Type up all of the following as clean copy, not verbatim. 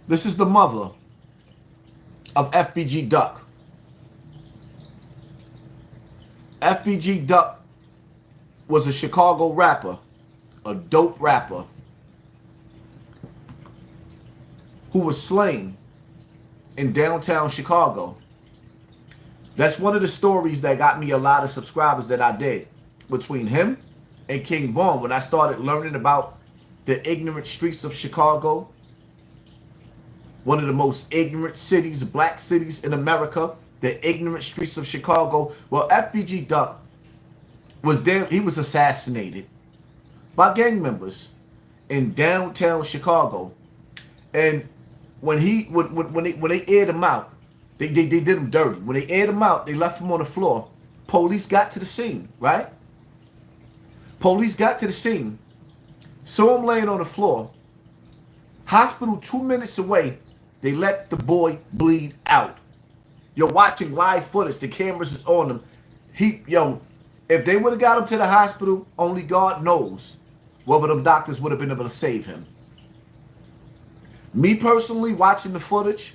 This is the mother of FBG Duck. FBG Duck was a Chicago rapper, a dope rapper, who was slain in downtown Chicago. That's one of the stories that got me a lot of subscribers that I did between him and King Von when I started learning about the ignorant streets of Chicago, one of the most ignorant cities, black cities in America, the ignorant streets of Chicago. Well, FBG Duck was there. He was assassinated by gang members in downtown Chicago. And when they aired him out, they did him dirty. When they aired him out, they left him on the floor. Police got to the scene, right? Police got to the scene, saw him laying on the floor. Hospital 2 minutes away, they let the boy bleed out. You're watching live footage. The cameras is on him. If they would have got him to the hospital, only God knows whether them doctors would have been able to save him. Me personally, watching the footage,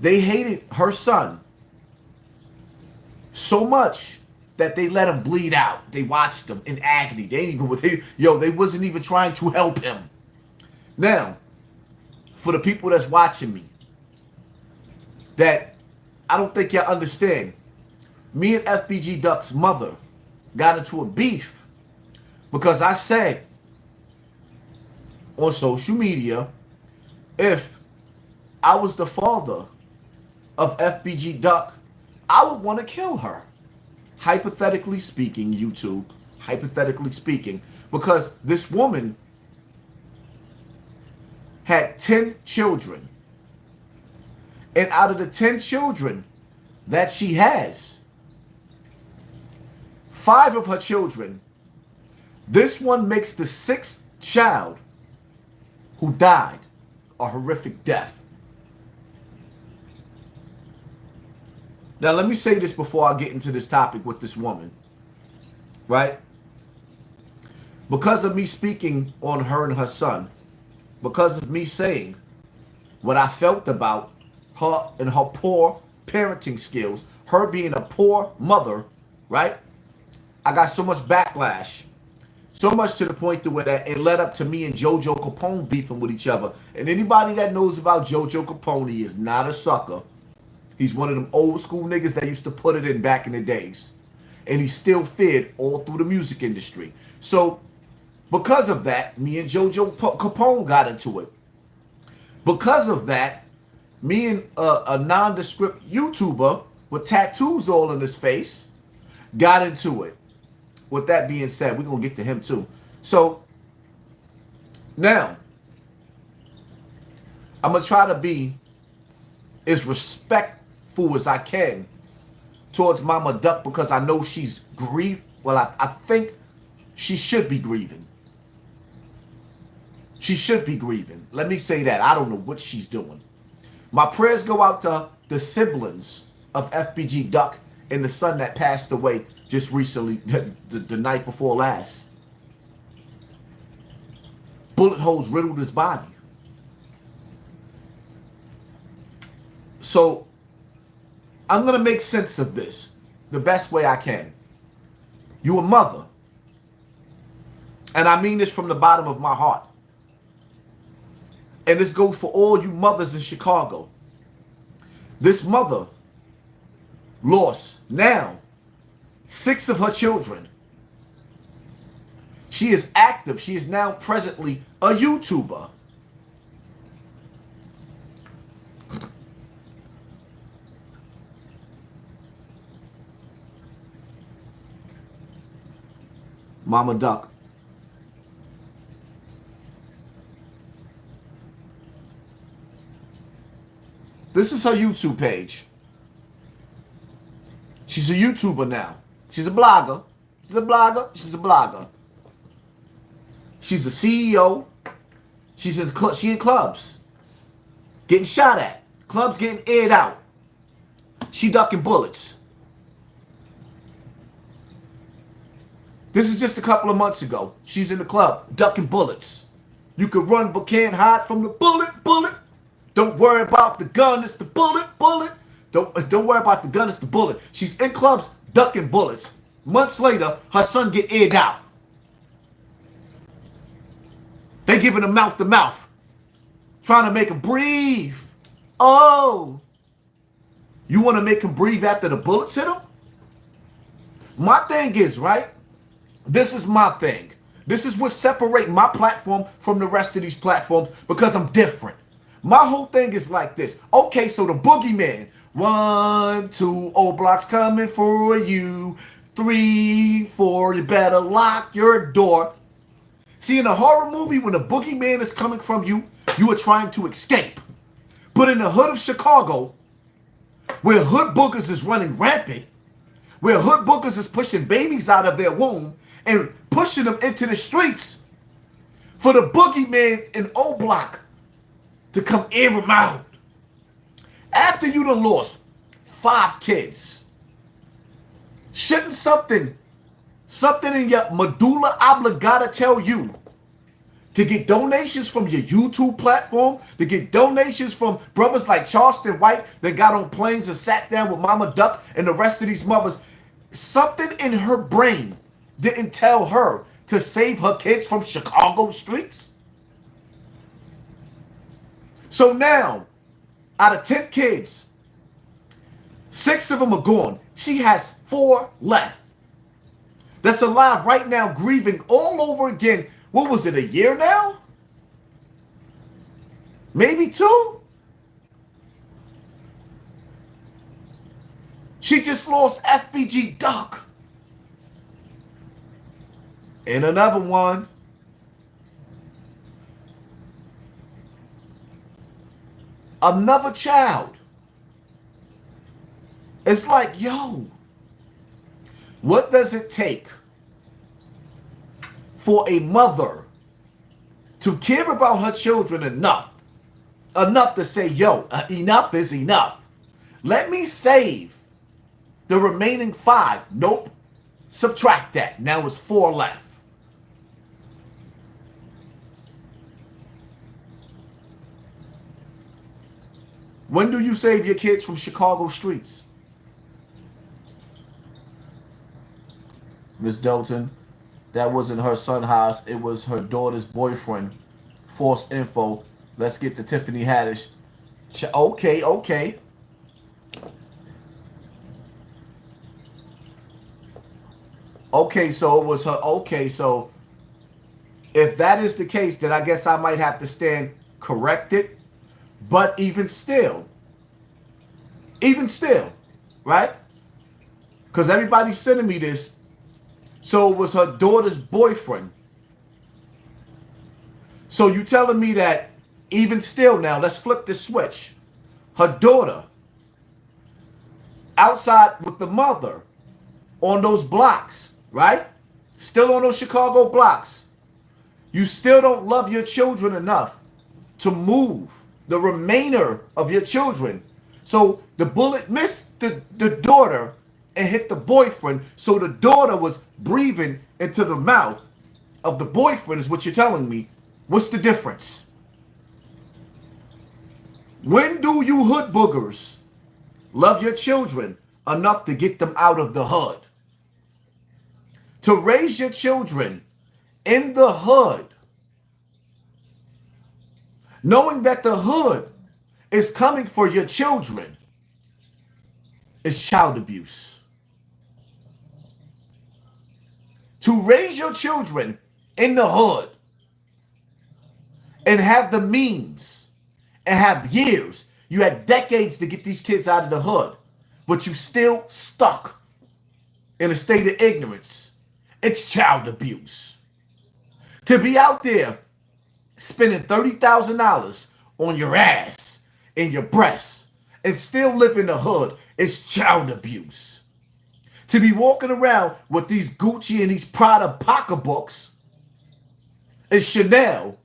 they hated her son so much that they let him bleed out. They watched him in agony. They wasn't even trying to help him. Now, for the people that's watching me, that I don't think y'all understand, me and FBG Duck's mother got into a beef because I said on social media, if I was the father of FBG Duck, I would want to kill her. Hypothetically speaking, YouTube, hypothetically speaking, because this woman had 10 children. And out of the 10 children that she has, 5 of her children, this one makes the 6th child who died a horrific death. Now, let me say this before I get into this topic with this woman, right? Because of me speaking on her and her son, because of me saying what I felt about her and her poor parenting skills, her being a poor mother, right? I got so much backlash, so much to the point to where that it led up to me and JoJo Capone beefing with each other. And anybody that knows about JoJo Capone is not a sucker. He's one of them old school niggas that used to put it in back in the days. And he's still feared all through the music industry. So, because of that, me and JoJo Capone got into it. Because of that, me and a nondescript YouTuber with tattoos all in his face got into it. With that being said, we're going to get to him too. So, now, I'm going to try to be as respectful as I can towards Mama Duck because I know she's grieved. Well, I think she should be grieving. She should be grieving. Let me say that. I don't know what she's doing. My prayers go out to the siblings of FBG Duck and the son that passed away just recently, the night before last. Bullet holes riddled his body. So, I'm going to make sense of this the best way I can. You a mother. And I mean this from the bottom of my heart. And this goes for all you mothers in Chicago. This mother lost now 6 of her children. She is active. She is now presently a YouTuber. Mama Duck. This is her YouTube page. She's a YouTuber now. She's a blogger. She's a blogger. She's a blogger. She's a CEO. She in clubs. Getting shot at. Clubs getting aired out. She ducking bullets. This is just a couple of months ago. She's in the club ducking bullets. You can run but can't hide from the bullet. Don't worry about the gun, it's the bullet, bullet. Don't worry about the gun, it's the bullet. She's in clubs ducking bullets. Months later, her son get egged out. They giving him mouth to mouth, trying to make him breathe. Oh, you want to make him breathe after the bullets hit him? My thing is, right? This is my thing. This is what separates my platform from the rest of these platforms because I'm different. My whole thing is like this. Okay, so the boogeyman. 1, 2, old blocks coming for you. 3, 4, you better lock your door. See, in a horror movie, when the boogeyman is coming from you, you are trying to escape. But in the hood of Chicago, where hood boogers is running rampant, where hood boogers is pushing babies out of their womb and pushing them into the streets, for the boogeyman in O Block to come air them out. After you done lost 5 kids, shouldn't something in your medulla oblongata tell you to get donations from your YouTube platform, to get donations from brothers like Charleston White that got on planes and sat down with Mama Duck and the rest of these mothers? Something in her brain didn't tell her to save her kids from Chicago streets. So now, out of 10 kids, 6 of them are gone. She has 4 left that's alive right now, grieving all over again. What was it, a year now? Maybe 2? She just lost FBG Duck. And another one. Another child. It's like, yo, what does it take for a mother to care about her children enough to say, yo, enough is enough. Let me save the remaining 5. Nope. Subtract that. Now it's 4 left. When do you save your kids from Chicago streets? Miss Delton, that wasn't her son's house. It was her daughter's boyfriend. False info. Let's get to Tiffany Haddish. Okay. Okay, so it was her. Okay, so if that is the case, then I guess I might have to stand corrected. But even still, right? Because everybody's sending me this. So it was her daughter's boyfriend. So you telling me that even still now, let's flip the switch. Her daughter, outside with the mother, on those blocks, right? Still on those Chicago blocks. You still don't love your children enough to move the remainder of your children. So the bullet missed the daughter and hit the boyfriend. So the daughter was breathing into the mouth of the boyfriend is what you're telling me. What's the difference? When do you hood boogers love your children enough to get them out of the hood? To raise your children in the hood, knowing that the hood is coming for your children, is child abuse. To raise your children in the hood and have the means and have years, you had decades to get these kids out of the hood, but you still stuck in a state of ignorance. It's child abuse. To be out there spending $30,000 on your ass and your breasts and still live in the hood is child abuse. To be walking around with these Gucci and these Prada pocketbooks is Chanel,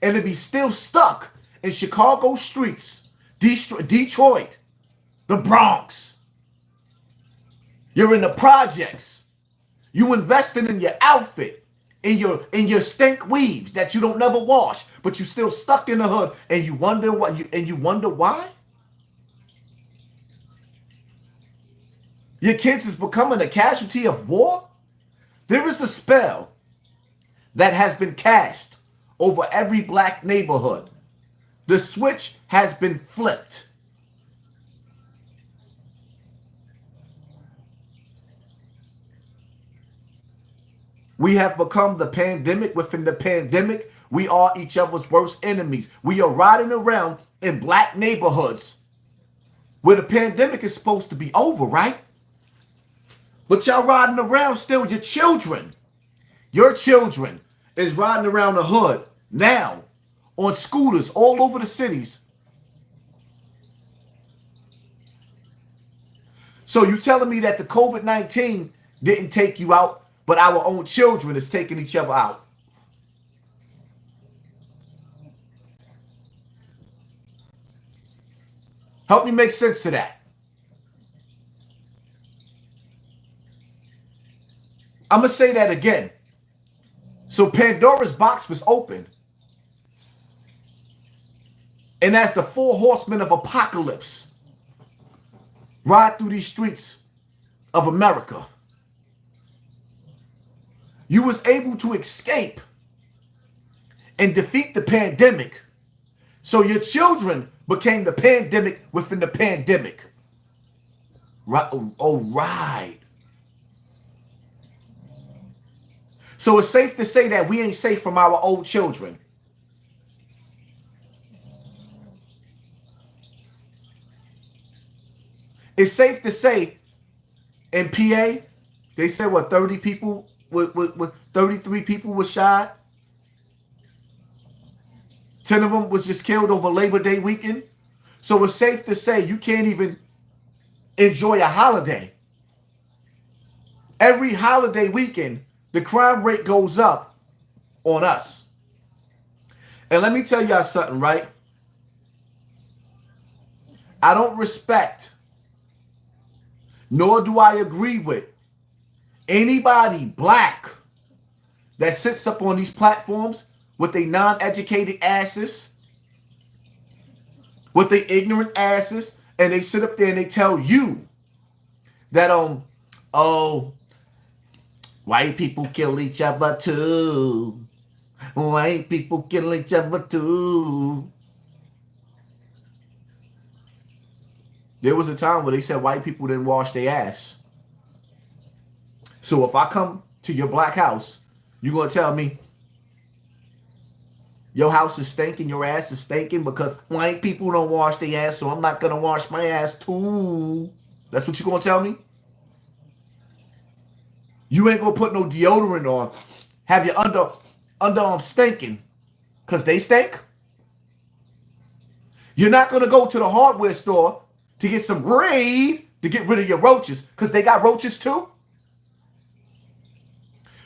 and to be still stuck in Chicago streets, Detroit, the Bronx. You're in the projects. You investing in your outfit in your stink weaves that you don't never wash, but you still stuck in the hood, and you wonder why? Your kids is becoming a casualty of war? There is a spell that has been cast over every black neighborhood. The switch has been flipped. We have become the pandemic within the pandemic. We are each other's worst enemies. We are riding around in black neighborhoods where the pandemic is supposed to be over, right? But y'all riding around still. Your children is riding around the hood now on scooters all over the cities. So you telling me that the COVID-19 didn't take you out, but our own children is taking each other out? Help me make sense of that. I'm going to say that again. So Pandora's box was open. And as the four horsemen of apocalypse ride through these streets of America, you was able to escape and defeat the pandemic. So your children became the pandemic within the pandemic. Right? Oh, right. So it's safe to say that we ain't safe from our old children. It's safe to say in PA, they said what, 30 people, with 33 people was shot. 10 of them was just killed over Labor Day weekend. So it's safe to say you can't even enjoy a holiday. Every holiday weekend, the crime rate goes up on us. And let me tell y'all something, right? I don't respect, nor do I agree with anybody black that sits up on these platforms with their non-educated asses, with their ignorant asses, and they sit up there and they tell you that, oh, white people kill each other too. White people kill each other too. There was a time where they said white people didn't wash their ass. So if I come to your black house, you're going to tell me your house is stinking, your ass is stinking because white people don't wash their ass, so I'm not going to wash my ass too. That's what you're going to tell me? You ain't going to put no deodorant on. Have your underarm stinking because they stink? You're not going to go to the hardware store to get some Raid to get rid of your roaches because they got roaches too?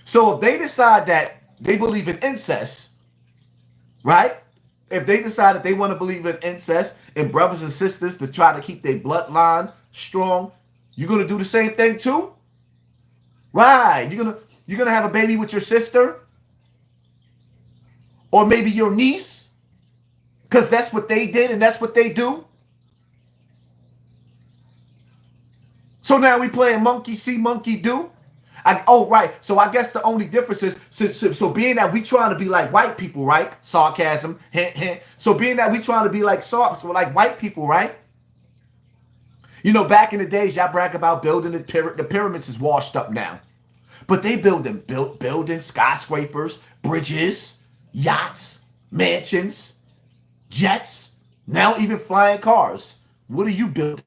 So if they decide that they believe in incest, right? If they decide that they want to believe in incest and brothers and sisters to try to keep their bloodline strong, you're going to do the same thing too? Right. You're gonna have a baby with your sister? Or maybe your niece? Because that's what they did and that's what they do? So now we playing monkey see, monkey do? Right. So I guess the only difference is, so being that we trying to be like white people, right? Sarcasm, hint, hint. So being that we trying to be like white people, right? You know, back in the days, y'all brag about building the pyramids is washed up now. But they building skyscrapers, bridges, yachts, mansions, jets, now even flying cars. What are you building?